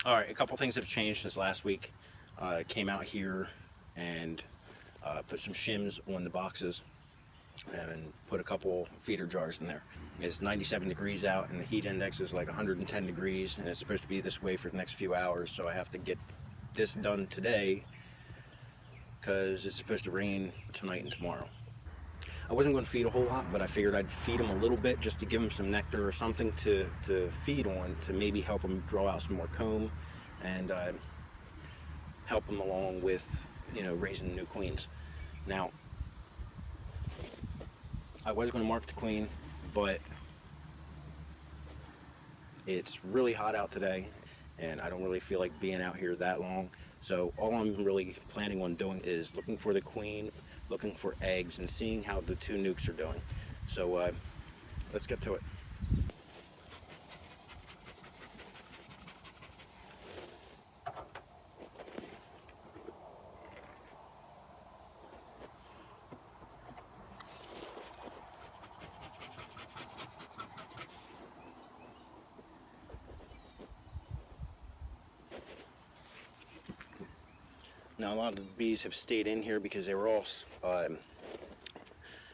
All right, a couple things have changed since last week. Came out here and put some shims on the boxes and put a couple feeder jars in there. It's 97 degrees out and the heat index is like 110 degrees and it's supposed to be this way for the next few hours, so I have to get this done today because it's supposed to rain tonight and tomorrow. I wasn't going to feed a whole lot, but I figured I'd feed them a little bit just to give them some nectar or something to feed on to maybe help them draw out some more comb and help them along with, raising new queens. Now, I was going to mark the queen, but it's really hot out today, and I don't really feel like being out here that long. So all I'm really planning on doing is looking for the queen, looking for eggs, and seeing how the two nukes are doing. So let's get to it. Now a lot of the bees have stayed in here because they were all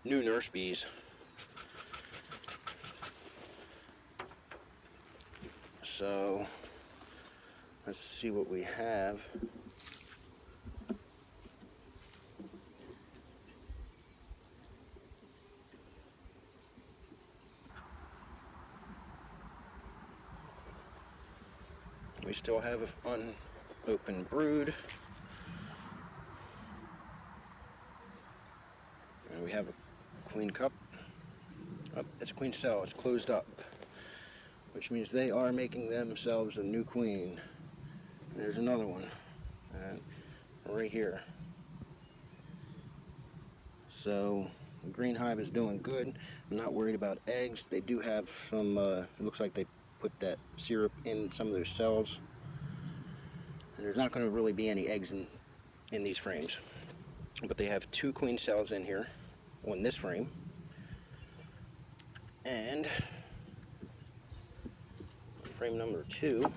new nurse bees. So let's see what we have. We still have an unopened brood. And we have a queen cup. Oh, it's a queen cell. It's closed up, which means they are making themselves a new queen. There's another one right here. So the green hive is doing good. I'm not worried about eggs. They do have some, it looks like they put that syrup in some of their cells. And there's not going to really be any eggs in these frames. But they have two queen cells in here on this frame. And frame number 2,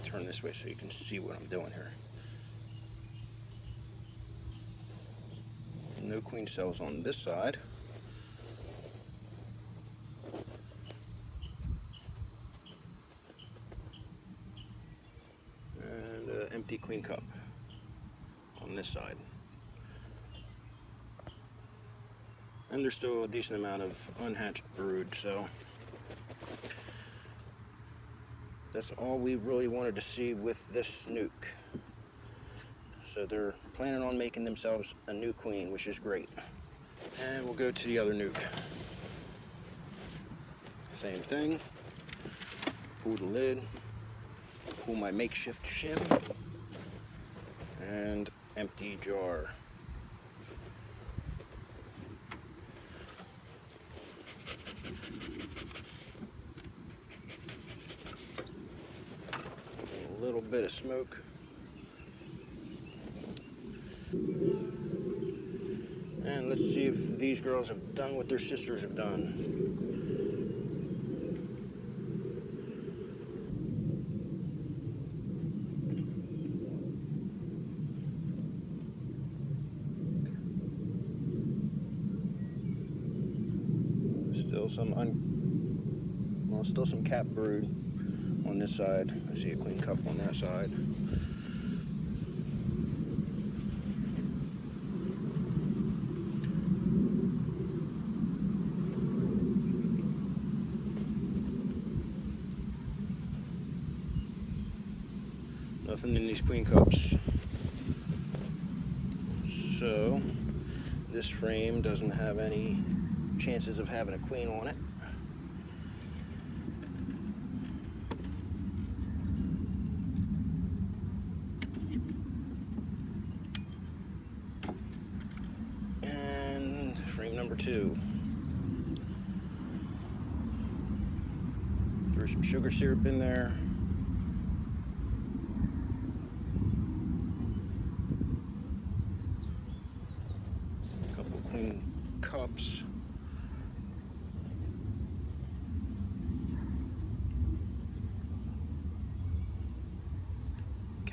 turn this way so you can see what I'm doing here. No queen cells on this side. And an empty queen cup on this side. And there's still a decent amount of unhatched brood, so that's all we really wanted to see with this nuke. So they're planning on making themselves a new queen, which is great. And we'll go to the other nuke. Same thing. Pull the lid, pull my makeshift shim, and empty jar. A little bit of smoke. And let's see if these girls have done what their sisters have done. Still still some cap brood on this side. I see a queen cup on that side. Nothing in these queen cups. So this frame doesn't have any chances of having a queen on it. And frame number 2. Threw some sugar syrup in there. A couple queen cups.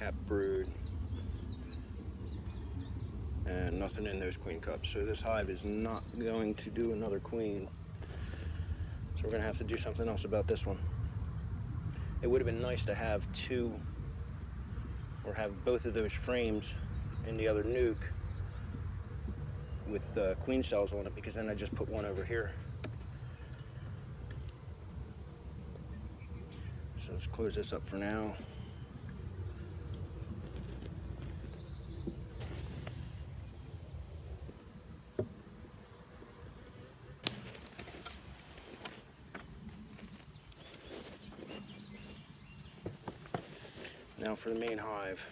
cap brood, and nothing in those queen cups. So this hive is not going to do another queen. So we're going to have to do something else about this one. It would have been nice to have two, or have both of those frames in the other nuke with queen cells on it, because then I just put one over here. So let's close this up for now. Now for the main hive.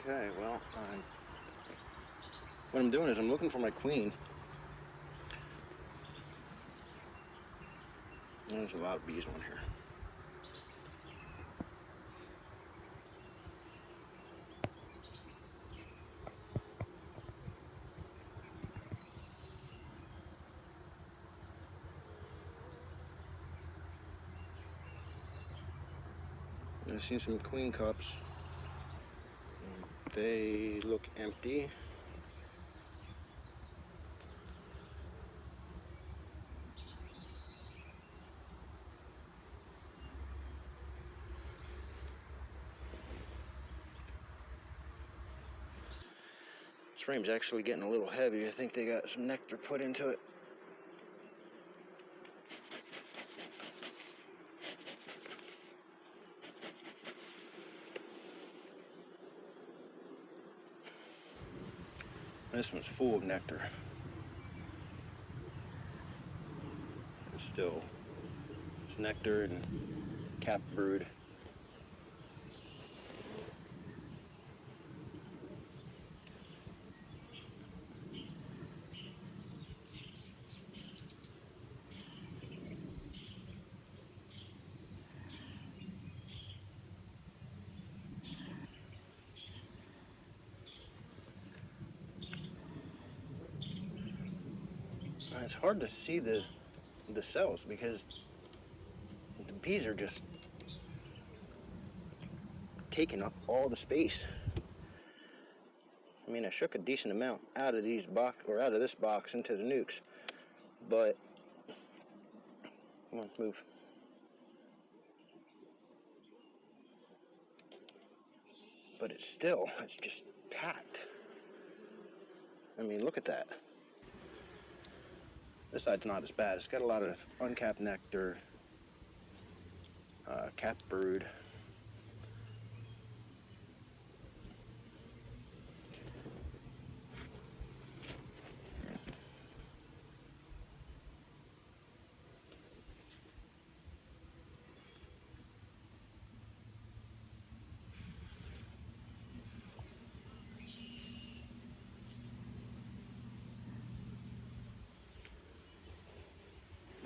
Okay, well, what I'm doing is I'm looking for my queen. There's a lot of bees on here. I see some queen cups. They look empty. This frame's actually getting a little heavy. I think they got some nectar put into it. This one's full of nectar. Still, it's nectar and cap brood. It's hard to see the cells because the bees are just taking up all the space. I mean, I shook a decent amount out of these out of this box into the nukes, but come on, move. But it's just packed. I mean, look at that. This side's not as bad. It's got a lot of uncapped nectar, capped brood.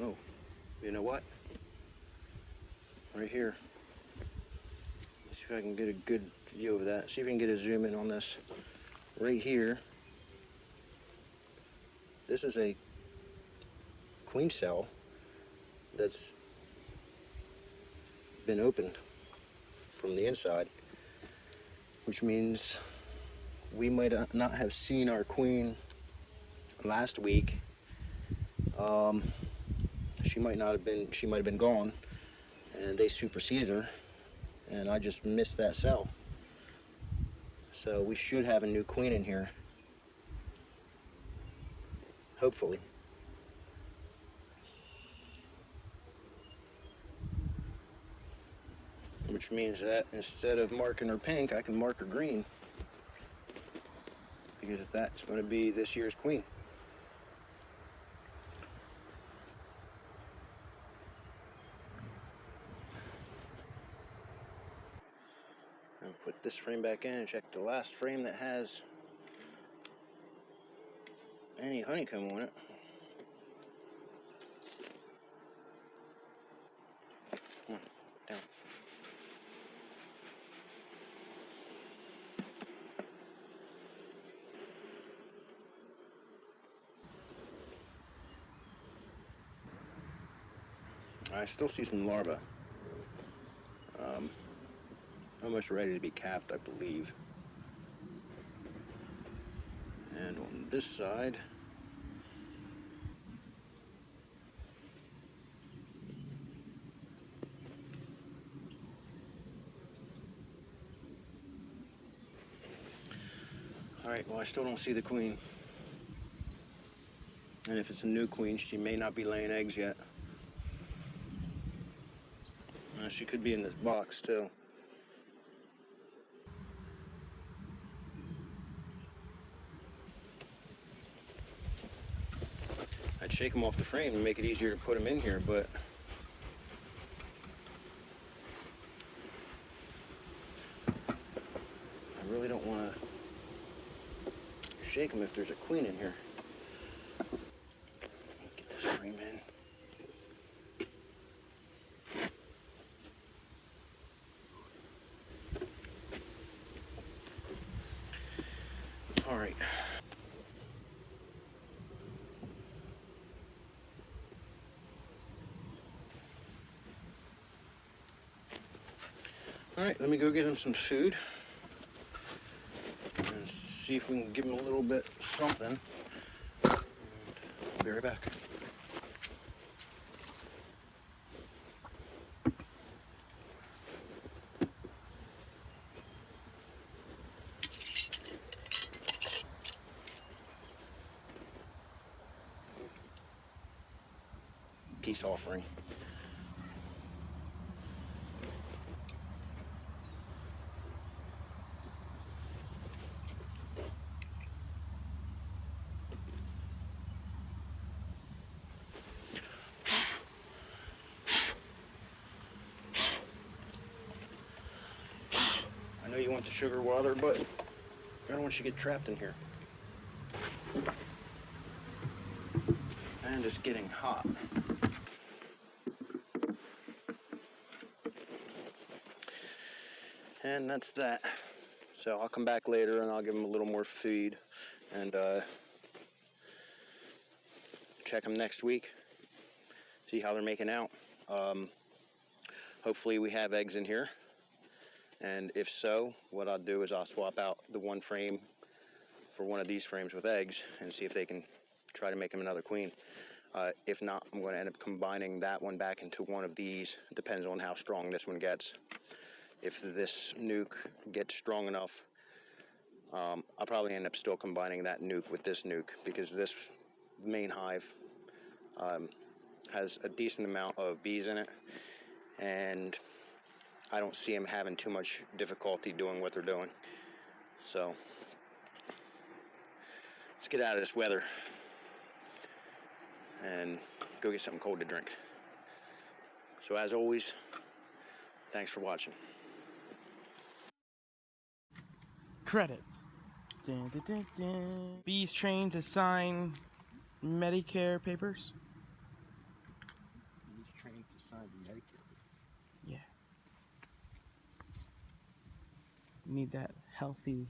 Oh, you know what? Right here. Let's see if I can get a good view of that. See if we can get a zoom in on this. Right here, this is a queen cell that's been opened from the inside, which means we might not have seen our queen last week. She might have been gone, and they superseded her, and I just missed that cell. So we should have a new queen in here, hopefully. Which means that instead of marking her pink, I can mark her green, because that's going to be this year's queen. Put this frame back in and check the last frame that has any honeycomb on it. Come on, down. I still see some larvae. Almost ready to be capped, I believe. And on this side, alright, well I still don't see the queen. And if it's a new queen, she may not be laying eggs yet. She could be in this box too. I'd shake them off the frame and make it easier to put them in here, but I really don't want to shake them if there's a queen in here. Get this frame in. Alright. Alright, let me go get him some food and see if we can give him a little bit something. I'll be right back. Peace offering. I know you want the sugar water, but I don't want you to get trapped in here. And it's getting hot. And that's that. So I'll come back later and I'll give them a little more feed and check them next week, see how they're making out. Hopefully we have eggs in here, and if so, what I'll do is I'll swap out the one frame for one of these frames with eggs and see if they can try to make them another queen. If not, I'm going to end up combining that one back into one of these. It depends on how strong this one gets. If this nuke gets strong enough, I'll probably end up still combining that nuke with this nuke, because this main hive has a decent amount of bees in it, and I don't see them having too much difficulty doing what they're doing. So let's get out of this weather and go get something cold to drink. So as always, thanks for watching. Credits. Dun, dun, dun, dun. Bees trained to sign Medicare papers. He's trained to sign Medicare. Yeah. You need that healthy